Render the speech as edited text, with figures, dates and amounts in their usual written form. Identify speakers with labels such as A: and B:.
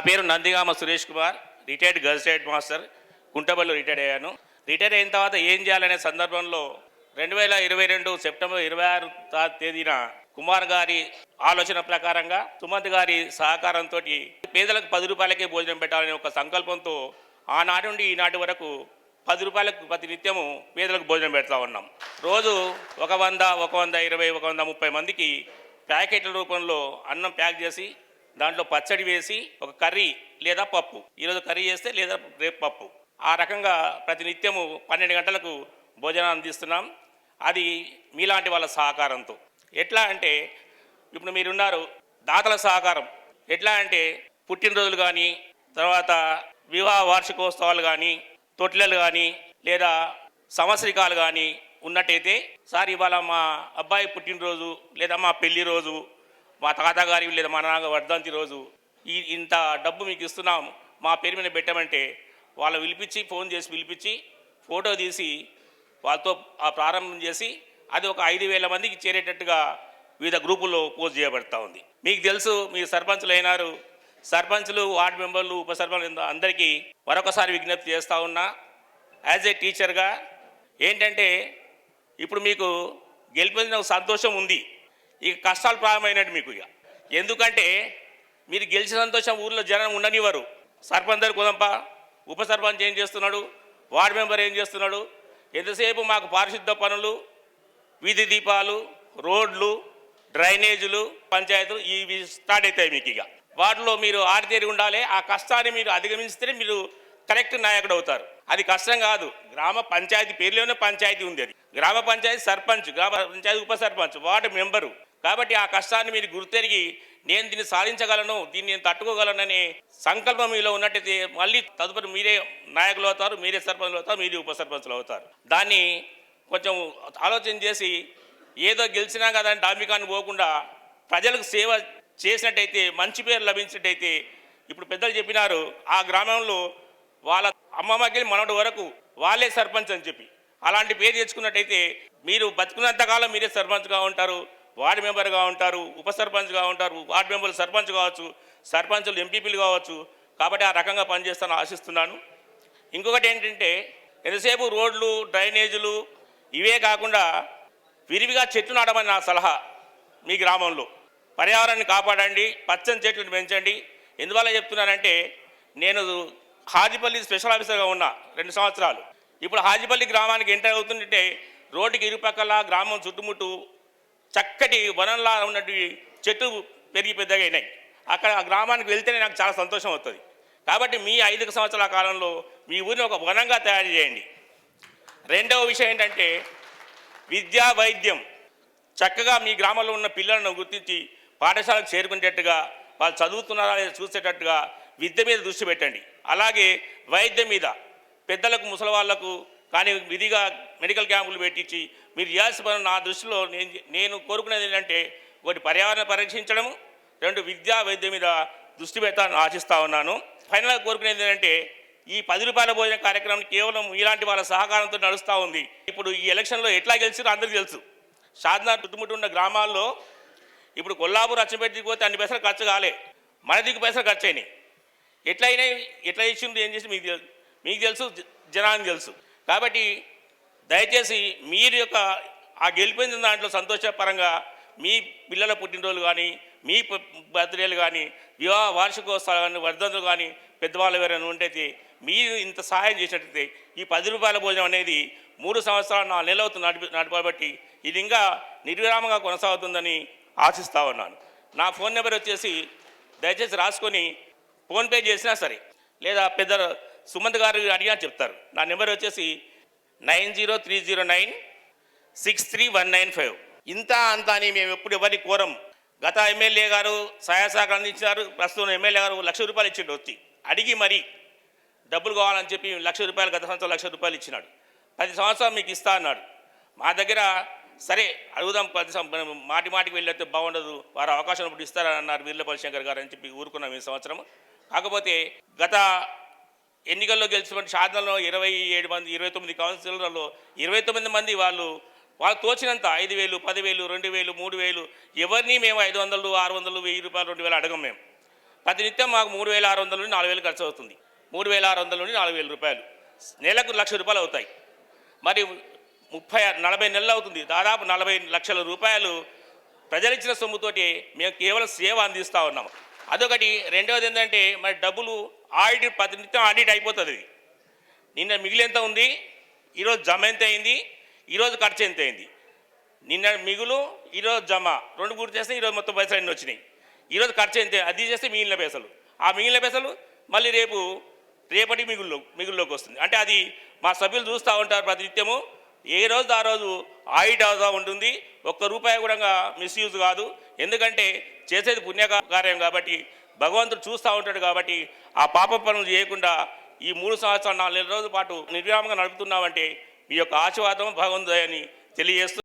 A: పేరు Nandigama Suresh Kumar, retired girls head master, కుంటబల్లో retired అయ్యాను. రిటైర్ అయిన తర్వాత ఏం చేయాలనే సందర్భంలో 2022 సెప్టెంబర్ 26 తేదీన కుమార్ గారి ఆలోచన ప్రకారంగా సుమంత్ గారి సహకారంతో పేదలకు 10 రూపాయలకే భోజనం పెట్టాలనే ఒక సంకల్పంతో ఆనాటి నుండి ఈనాటి వరకు 10 రూపాయలకు ప్రతి నిత్యము పేదలకు భోజనం పెడతా ఉన్నాం. రోజు 100, 120, 130 మందికి ప్యాకెట్ల రూపంలో అన్నం ప్యాక్ చేసి దాంట్లో పచ్చడి వేసి ఒక కర్రీ లేదా పప్పు, ఈరోజు కర్రీ చేస్తే లేదా రేపు పప్పు, ఆ రకంగా ప్రతి నిత్యము 12 గంటలకు భోజనం అందిస్తున్నాం. అది మీలాంటి వాళ్ళ సహకారంతో. ఎట్లా అంటే ఇప్పుడు మీరున్నారు, దాతల సహకారం ఎట్లా అంటే పుట్టినరోజులు కానీ, తర్వాత వివాహ వార్షికోత్సవాలు కానీ, తొట్లలు కానీ, లేదా సంవత్సరికాలు కానీ ఉన్నట్టయితే, సార్ ఇవాళ మా అబ్బాయి పుట్టినరోజు లేదా మా పెళ్లి రోజు, మా తాతగారి లేదా మా నాన్న వర్ధంతి రోజు, ఇంత డబ్బు మీకు ఇస్తున్నాం మా పేరు మీద పెట్టమంటే వాళ్ళు ఫోన్ చేసి పిలిపించి ఫోటో తీసి వాళ్ళతో ఆ ప్రారంభం చేసి అది ఒక 5,000 మందికి చేరేటట్టుగా వివిధ గ్రూపుల్లో పోస్ట్ చేయబడతా ఉంది. మీకు తెలుసు, మీరు సర్పంచులు అయినారు. సర్పంచులు, వార్డు మెంబర్లు, ఉప సర్పంచులు అందరికీ మరొకసారి విజ్ఞప్తి చేస్తూ ఉన్నా, యాజ్ ఏ టీచర్గా ఏంటంటే ఇప్పుడు మీకు గెలిపిన సంతోషం ఉంది, ఇక కష్టాలు ప్రారంభమైనట్టు మీకు. ఇక ఎందుకంటే మీరు గెలిచిన సంతోషం ఊళ్ళో జనం ఉండనివ్వరు. సర్పంచ్ దగ్గర కుదంప, ఉప సర్పంచ్ ఏం చేస్తున్నాడు, వార్డు మెంబర్ ఏం చేస్తున్నాడు, ఎంతసేపు మాకు పారిశుద్ధ పనులు, వీధి దీపాలు, రోడ్లు, డ్రైనేజీలు, పంచాయతీలు ఇవి స్టార్ట్ అవుతాయి మీకు. ఇక వాటిలో మీరు ఆరితేరి ఉండాలి. ఆ కష్టాన్ని మీరు అధిగమిస్తేనే మీరు కరెక్ట్ నాయకుడు అవుతారు. అది కష్టం కాదు. గ్రామ పంచాయతీ పేరులోనే పంచాయతీ ఉంది. అది గ్రామ పంచాయతీ సర్పంచ్, గ్రామ పంచాయతీ ఉప సర్పంచ్, వార్డు మెంబరు. కాబట్టి ఆ కష్టాన్ని మీరు గుర్తెరిగి నేను దీన్ని సాధించగలను, దీన్ని నేను తట్టుకోగలననే సంకల్పం మీలో ఉన్నట్టయితే మళ్ళీ తదుపరి మీరే నాయకులు అవుతారు, మీరే సర్పంచులు అవుతారు, మీరే ఉప సర్పంచులు అవుతారు. దాన్ని కొంచెం ఆలోచన చేసి ఏదో గెలిచినా కదా అని డాంబికాన్ని పోకుండా ప్రజలకు సేవ చేసినట్టయితే, మంచి పేరు లభించినట్టయితే, ఇప్పుడు పెద్దలు చెప్పినారు, ఆ గ్రామంలో వాళ్ళ అమ్మమ్మకి మనటి వరకు వాళ్ళే సర్పంచ్ అని చెప్పి అలాంటి పేరు తెచ్చుకున్నట్టయితే మీరు బతుకున్నంతకాలం మీరే సర్పంచ్గా ఉంటారు, వార్డు మెంబర్గా ఉంటారు, ఉప సర్పంచ్గా ఉంటారు, వార్డు మెంబర్లు సర్పంచ్ కావచ్చు, సర్పంచులు ఎంపీపీలు కావచ్చు. కాబట్టి ఆ రకంగా పనిచేస్తానని ఆశిస్తున్నాను. ఇంకొకటి ఏంటంటే ఎంతసేపు రోడ్లు, డ్రైనేజీలు ఇవే కాకుండా విరివిగా చెట్లు నాటమని నా సలహా. మీ గ్రామంలో పర్యావరణాన్ని కాపాడండి, పచ్చని చెట్లను పెంచండి. ఎందువల్ల చెప్తున్నానంటే నేను హాజీపల్లి స్పెషల్ ఆఫీసర్గా ఉన్నా 2 సంవత్సరాలు. ఇప్పుడు హాజీపల్లి గ్రామానికి ఎంటర్ అవుతుంటే రోడ్డుకి ఇరుపక్కల గ్రామం చుట్టుముట్టు చక్కటి వనంలా ఉన్నట్టు చెట్లు పెరిగి పెద్దగా అయినాయి. అక్కడ ఆ గ్రామానికి వెళ్తేనే నాకు చాలా సంతోషం అవుతుంది. కాబట్టి మీ 5 సంవత్సరాల కాలంలో మీ ఊరిని ఒక వనంగా తయారు చేయండి. రెండవ విషయం ఏంటంటే విద్యా, వైద్యం చక్కగా మీ గ్రామంలో ఉన్న పిల్లలను గుర్తించి పాఠశాలకు చేరుకునేటట్టుగా, వాళ్ళు చదువుతున్నారా లేదా చూసేటట్టుగా విద్య మీద దృష్టి పెట్టండి. అలాగే వైద్యం మీద పెద్దలకు, ముసలి వాళ్లకు కానీ విధిగా మెడికల్ క్యాంపులు పెట్టించి మీరు చేయాల్సిన పని నా దృష్టిలో నేను కోరుకునేది ఏంటంటే, ఒకటి పర్యావరణం పరీక్షించడము, 2 విద్యా, వైద్యం మీద దృష్టి పెట్టాలని ఆశిస్తూ ఉన్నాను. ఫైనల్గా కోరుకునేది ఏంటంటే ఈ 10 రూపాయల భోజన కార్యక్రమం కేవలం ఇలాంటి వాళ్ళ సహకారంతో నడుస్తూ ఉంది. ఇప్పుడు ఈ ఎలక్షన్లో ఎట్లా గెలిచారో అందరికీ తెలుసు. షాద్నగర్ చుట్టుముట్టు ఉన్న గ్రామాల్లో ఇప్పుడు కొల్లాపూర్ అచ్చంపేటకి పోతే అన్ని పైసలు ఖర్చు కాలే, మన దిక్కు పైసలు ఖర్చు అయినాయి. ఎట్లా ఇచ్చింది, ఏం చేసి మీకు తెలుసు, జనానికి తెలుసు. కాబట్టి దయచేసి మీరు యొక్క ఆ గెలిపోయిన దాంట్లో సంతోషపరంగా మీ పిల్లల పుట్టినరోజులు కానీ, మీ బర్త్డేలు కానీ, వివాహ వార్షికోత్సవాలు కానీ, వర్ధంతులు కానీ, పెద్దవాళ్ళు ఎవరైనా ఉంటే మీరు ఇంత సహాయం చేసినట్టయితే ఈ 10 రూపాయల భోజనం అనేది 3 సంవత్సరాలు 4 నెలలు అవుతుంది నడపబట్టి ఇది ఇంకా నిర్విరామంగా కొనసాగుతుందని ఆశిస్తూ ఉన్నాను. నా ఫోన్ నెంబర్ వచ్చేసి దయచేసి రాసుకొని ఫోన్పే చేసినా సరే, లేదా పెద్ద సుమంత్ గారు అడిగినా చెప్తారు. నా నెంబర్ వచ్చేసి 9030963195. ఇంత అంత అని మేము ఎప్పుడు ఎవరిని కోరం. గత ఎమ్మెల్యే గారు సహాయ సహకారం అందించారు. ప్రస్తుతం ఎమ్మెల్యే గారు 1,00,000 రూపాయలు ఇచ్చిండు. వచ్చి అడిగి మరీ డబ్బులు కావాలని చెప్పి 1,00,000 రూపాయలు, గత సంవత్సరం 1,00,000 రూపాయలు ఇచ్చినాడు. 10 సంవత్సరాలు మీకు ఇస్తా అన్నాడు. మా దగ్గర సరే అడుగుదాం, మాటికి వెళ్ళితే బాగుండదు, వారు అవకాశం ఇప్పుడు ఇస్తారని అన్నారు వీర్లపల్లి శంకర్ గారు అని చెప్పి ఊరుకున్నాం ఈ సంవత్సరం. కాకపోతే గత ఎన్నికల్లో గెలిచినటువంటి షాద్నగర్లో 27 మంది, 29 కౌన్సిలర్లలో 29 మంది వాళ్ళు తోచినంత 5,000, 10,000, 2,000, 3,000 ఎవరిని మేము 500, 600, 1,000 రూపాయలు, 2,000 అడగం. మేము ప్రతినిత్యం మాకు 3,600 నుండి 4,000 ఖర్చు అవుతుంది. 3,600 నుండి 4,000 రూపాయలు, నెలకు 1,00,000 రూపాయలు అవుతాయి. మరి 40 నెలలు అవుతుంది, దాదాపు 40 లక్షల రూపాయలు ప్రజలిచ్చిన సొమ్ముతోటి మేము కేవలం సేవ అందిస్తూ ఉన్నాము. అదొకటి. రెండవది ఏంటంటే మరి డబ్బులు ఆడిట్, ప్రతినిత్యం ఆడిట్ అయిపోతుంది. నిన్న మిగిలి ఎంత ఉంది, ఈరోజు జమ ఎంత అయింది, ఈరోజు ఖర్చు ఎంత అయింది, నిన్న మిగులు ఈరోజు జమ, రెండు గుర్తు చేస్తే ఈరోజు మొత్తం పైసలు అన్నీ వచ్చినాయి. ఈరోజు ఖర్చు ఎంత, అది చేస్తే మిగిలిన పైసలు, ఆ మిగిలిన పైసలు మళ్ళీ రేపటి మిగుల్లోకి వస్తుంది. అంటే అది మా సభ్యులు చూస్తూ ఉంటారు ప్రతినిత్యము. ఏ రోజు ఆ రోజు ఆడిట్ అవుతూ ఉంటుంది. ఒక్క రూపాయి కూడా మిస్యూజ్ కాదు. ఎందుకంటే చేసేది పుణ్యకార్యం కాబట్టి, భగవంతుడు చూస్తూ ఉంటాడు కాబట్టి ఆ పాప పనులు చేయకుండా ఈ 3 సంవత్సరాలు 4 నెలల రోజుల పాటు నిర్విరామంగా నడుపుతున్నామంటే మీ యొక్క ఆశీర్వాదం భగవంతుని తెలియజేస్తూ